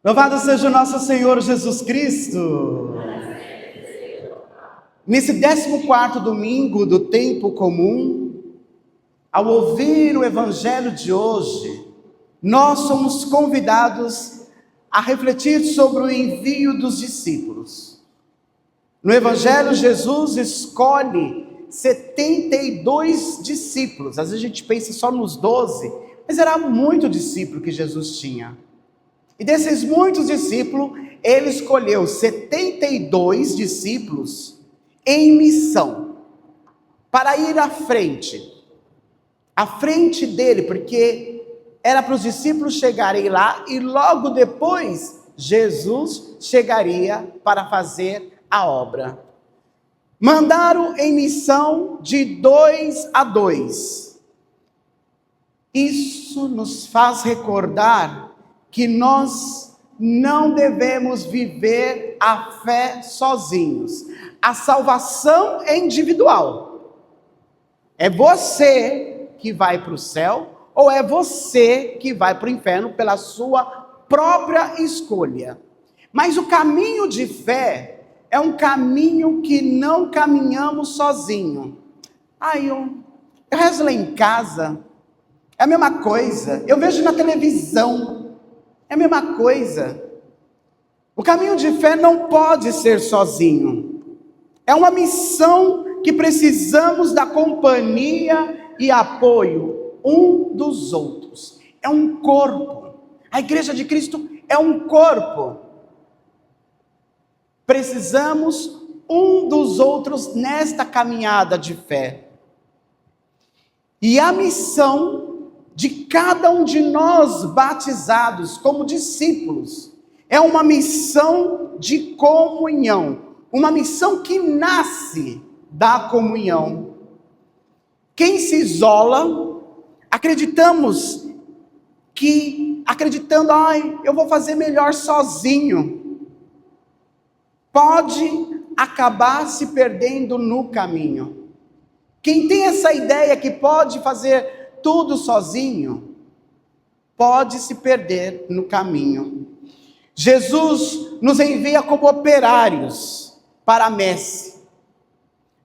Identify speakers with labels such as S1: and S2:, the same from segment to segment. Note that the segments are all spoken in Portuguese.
S1: Louvado seja o nosso Senhor Jesus Cristo. Nesse 14º domingo do tempo comum, ao ouvir o evangelho de hoje, nós somos convidados a refletir sobre o envio dos discípulos. No evangelho, Jesus escolhe 72 discípulos. Às vezes a gente pensa só nos 12, mas era muito discípulo que Jesus tinha. E desses muitos discípulos, ele escolheu 72 discípulos em missão, para ir à frente dele, porque era para os discípulos chegarem lá e logo depois Jesus chegaria para fazer a obra. Mandaram em missão de 2 a 2. Isso nos faz recordar que nós não devemos viver a fé sozinhos. A salvação é individual. É você que vai para o céu ou é você que vai para o inferno pela sua própria escolha. Mas o caminho de fé é um caminho que não caminhamos sozinho. Eu rezo lá em casa, é a mesma coisa. Eu vejo na televisão, é a mesma coisa. O caminho de fé não pode ser sozinho. É uma missão que precisamos da companhia e apoio um dos outros. É um corpo. A Igreja de Cristo é um corpo. Precisamos um dos outros nesta caminhada de fé. E a missão de cada um de nós batizados como discípulos é uma missão de comunhão, uma missão que nasce da comunhão. Quem se isola, acreditando, eu vou fazer melhor sozinho, pode acabar se perdendo no caminho. Quem tem essa ideia que pode fazer tudo sozinho, pode se perder no caminho. Jesus nos envia como operários para a messe.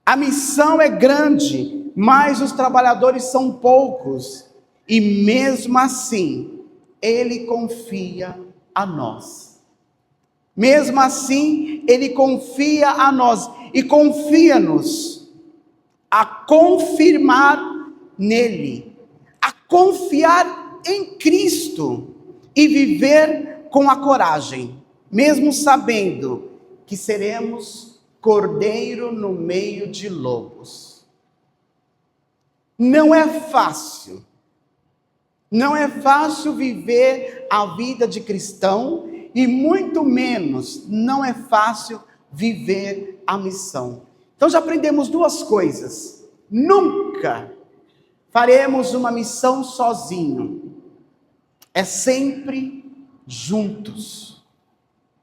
S1: A missão é grande, mas os trabalhadores são poucos. E mesmo assim, Ele confia a nós. Mesmo assim, Ele confia a nós. E confia-nos a confirmar nele. A confiar em Cristo e viver com a coragem, mesmo sabendo que seremos cordeiro no meio de lobos. Não é fácil viver a vida de cristão e muito menos não é fácil viver a missão. Então já aprendemos duas coisas: nunca faremos uma missão sozinho, é sempre juntos,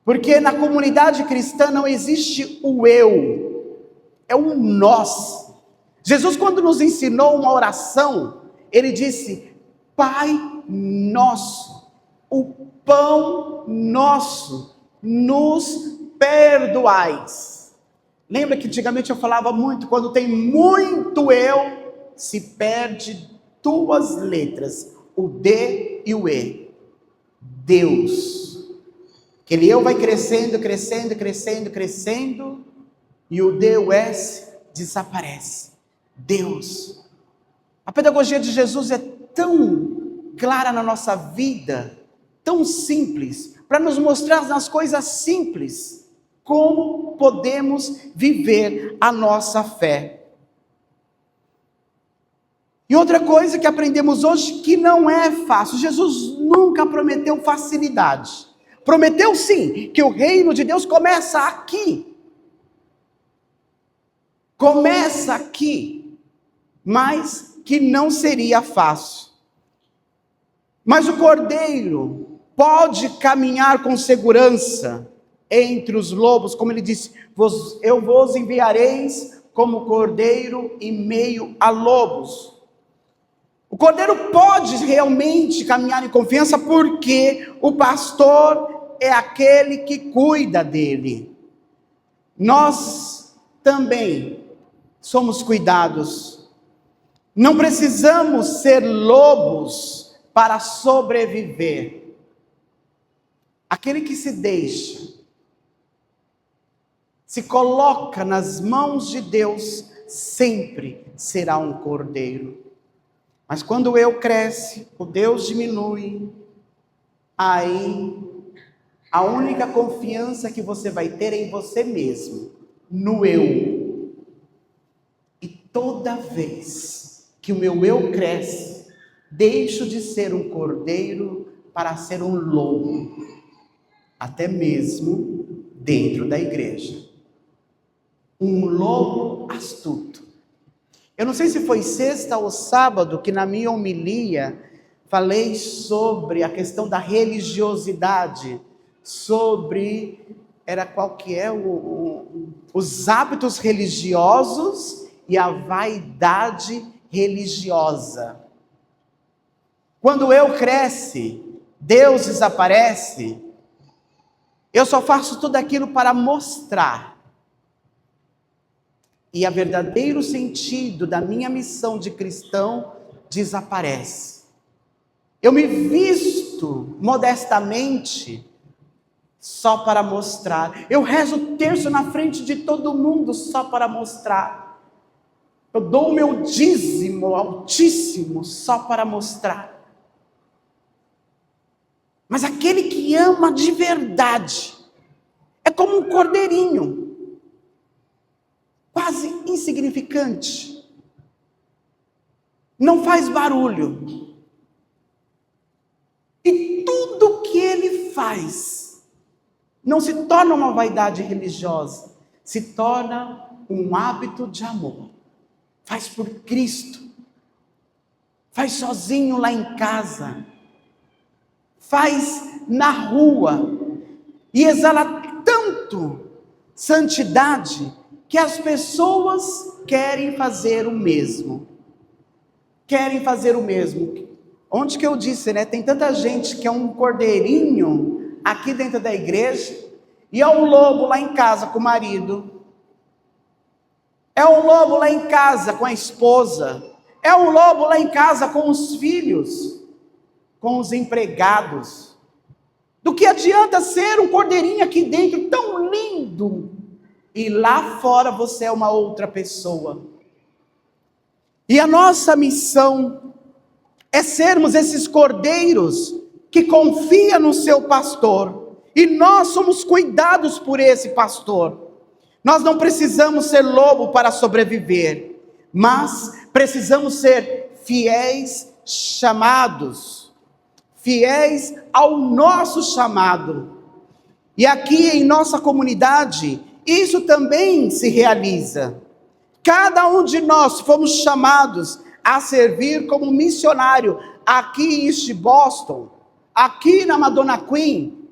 S1: porque na comunidade cristã não existe o eu, é o nós. Jesus, quando nos ensinou uma oração, ele disse: Pai nosso, o pão nosso, nos perdoais. Lembra que antigamente eu falava muito, quando tem muito eu, se perde duas letras, o D e o E. Deus. Aquele eu vai crescendo, e o D e o S desaparece. Deus. A pedagogia de Jesus é tão clara na nossa vida, tão simples, para nos mostrar nas coisas simples como podemos viver a nossa fé. E outra coisa que aprendemos hoje, que não é fácil. Jesus nunca prometeu facilidade. Prometeu sim, que o reino de Deus começa aqui. Começa aqui. Mas que não seria fácil. Mas o cordeiro pode caminhar com segurança entre os lobos, como ele disse: eu vos enviareis como cordeiro em meio a lobos. O cordeiro pode realmente caminhar em confiança, porque o pastor é aquele que cuida dele. Nós também somos cuidados. Não precisamos ser lobos para sobreviver. Aquele que se deixa, se coloca nas mãos de Deus, sempre será um cordeiro. Mas quando o eu cresce, o Deus diminui, aí a única confiança que você vai ter é em você mesmo, no eu. E toda vez que o meu eu cresce, deixo de ser um cordeiro para ser um lobo, até mesmo dentro da igreja. Um lobo astuto. Eu não sei se foi sexta ou sábado que na minha homilia falei sobre a questão da religiosidade, sobre, qual que é os hábitos religiosos e a vaidade religiosa. Quando eu cresce, Deus desaparece, eu só faço tudo aquilo para mostrar. E o verdadeiro sentido da minha missão de cristão desaparece. Eu me visto modestamente só para mostrar. Eu rezo o terço na frente de todo mundo só para mostrar. Eu dou o meu dízimo altíssimo só para mostrar. Mas aquele que ama de verdade é como um cordeirinho, quase insignificante, não faz barulho, e tudo que ele faz não se torna uma vaidade religiosa, se torna um hábito de amor. Faz por Cristo, faz sozinho lá em casa, faz na rua, e exala tanto santidade que as pessoas querem fazer o mesmo. Querem fazer o mesmo. Onde que eu disse, né? Tem tanta gente que é um cordeirinho aqui dentro da igreja e é um lobo lá em casa com o marido. É um lobo lá em casa com a esposa. É um lobo lá em casa com os filhos, com os empregados. Do que adianta ser um cordeirinho aqui dentro tão lindo e lá fora você é uma outra pessoa? E a nossa missão é sermos esses cordeiros que confia no seu pastor, e nós somos cuidados por esse pastor. Nós não precisamos ser lobo para sobreviver, mas precisamos ser fiéis chamados, fiéis ao nosso chamado. E aqui em nossa comunidade, isso também se realiza. Cada um de nós fomos chamados a servir como missionário aqui em East Boston, aqui na Madonna Queen,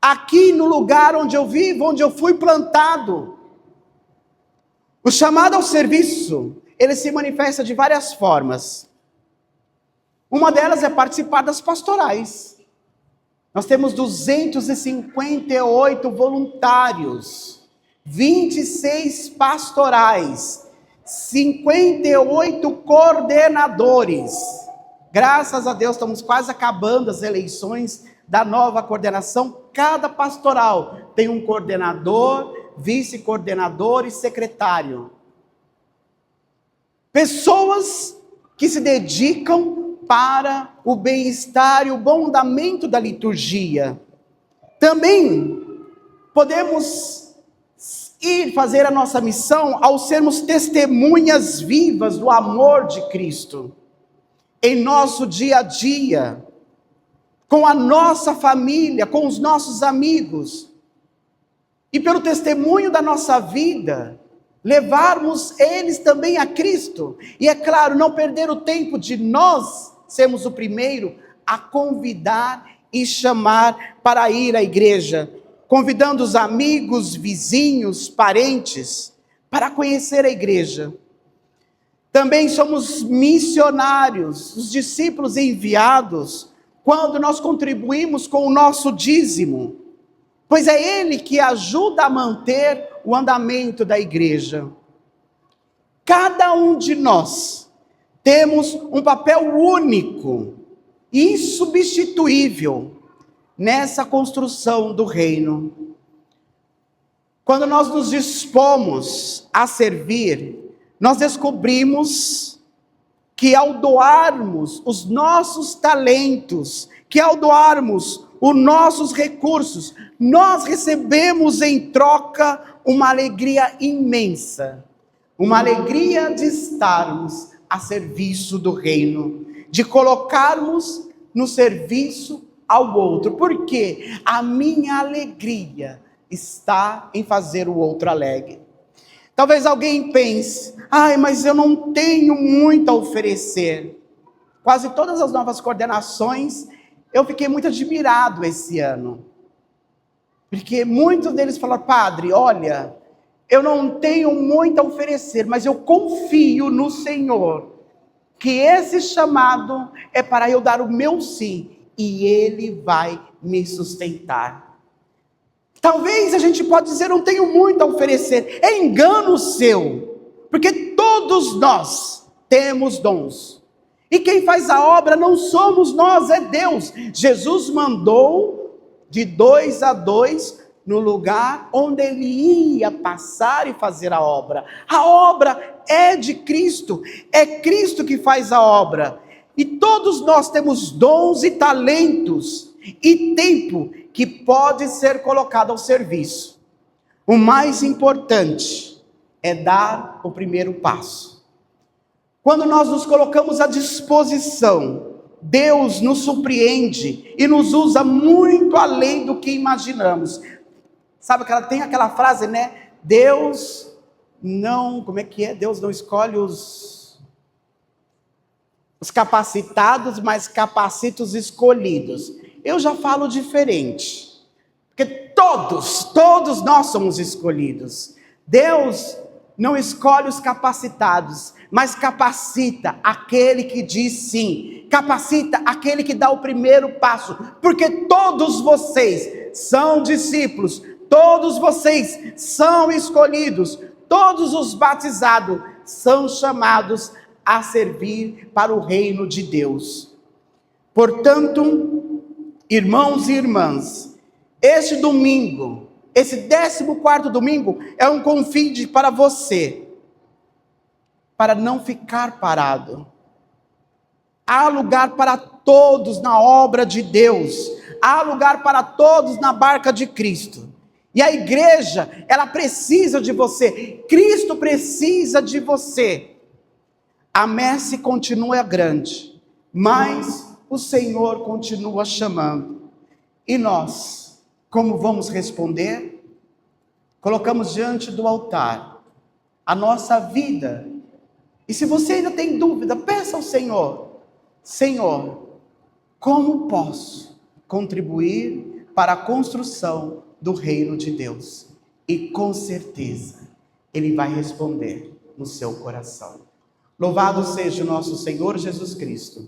S1: aqui no lugar onde eu vivo, onde eu fui plantado. O chamado ao serviço, ele se manifesta de várias formas. Uma delas é participar das pastorais. Nós temos 258 voluntários, 26 pastorais, 58 coordenadores. Graças a Deus, estamos quase acabando as eleições da nova coordenação. Cada pastoral tem um coordenador, vice-coordenador e secretário. Pessoas que se dedicam para o bem-estar e o bom andamento da liturgia. Também podemos ir fazer a nossa missão ao sermos testemunhas vivas do amor de Cristo em nosso dia a dia, com a nossa família, com os nossos amigos, e pelo testemunho da nossa vida, levarmos eles também a Cristo. E é claro, não perder o tempo de nós sermos o primeiro a convidar e chamar para ir à igreja, convidando os amigos, vizinhos, parentes, para conhecer a igreja. Também somos missionários, os discípulos enviados, quando nós contribuímos com o nosso dízimo, pois é ele que ajuda a manter o andamento da igreja. Cada um de nós temos um papel único e insubstituível nessa construção do reino. Quando nós nos dispomos a servir, nós descobrimos que ao doarmos os nossos talentos, que ao doarmos os nossos recursos, nós recebemos em troca uma alegria imensa, uma alegria de estarmos a serviço do reino, de colocarmos no serviço ao outro, porque a minha alegria está em fazer o outro alegre. Talvez alguém pense, mas eu não tenho muito a oferecer. Quase todas as novas coordenações, eu fiquei muito admirado esse ano. Porque muitos deles falaram, padre, olha, eu não tenho muito a oferecer, mas eu confio no Senhor, que esse chamado é para eu dar o meu sim, e Ele vai me sustentar. Talvez a gente pode dizer, não tenho muito a oferecer. É engano seu, porque todos nós temos dons. E quem faz a obra não somos nós, é Deus. Jesus mandou de 2 a 2 no lugar onde ele ia passar e fazer a obra. A obra é de Cristo, é Cristo que faz a obra. E todos nós temos dons e talentos e tempo que pode ser colocado ao serviço. O mais importante é dar o primeiro passo. Quando nós nos colocamos à disposição, Deus nos surpreende e nos usa muito além do que imaginamos. Sabe que ela tem aquela frase, né? Deus não, como é que é? Deus não escolhe os capacitados, mas capacita os escolhidos. Eu já falo diferente, porque todos nós somos escolhidos. Deus não escolhe os capacitados, mas capacita aquele que diz sim, capacita aquele que dá o primeiro passo, porque todos vocês são discípulos, todos vocês são escolhidos, todos os batizados são chamados a servir para o reino de Deus. Portanto, irmãos e irmãs, este domingo, esse 14º domingo, é um convite para você, para não ficar parado. Há lugar para todos na obra de Deus, há lugar para todos na barca de Cristo. E a igreja, ela precisa de você, Cristo precisa de você. A messe continua grande, mas o Senhor continua chamando. E nós, como vamos responder? Colocamos diante do altar a nossa vida. E se você ainda tem dúvida, peça ao Senhor: Senhor, como posso contribuir para a construção do reino de Deus? E com certeza Ele vai responder no seu coração. Louvado seja o nosso Senhor Jesus Cristo,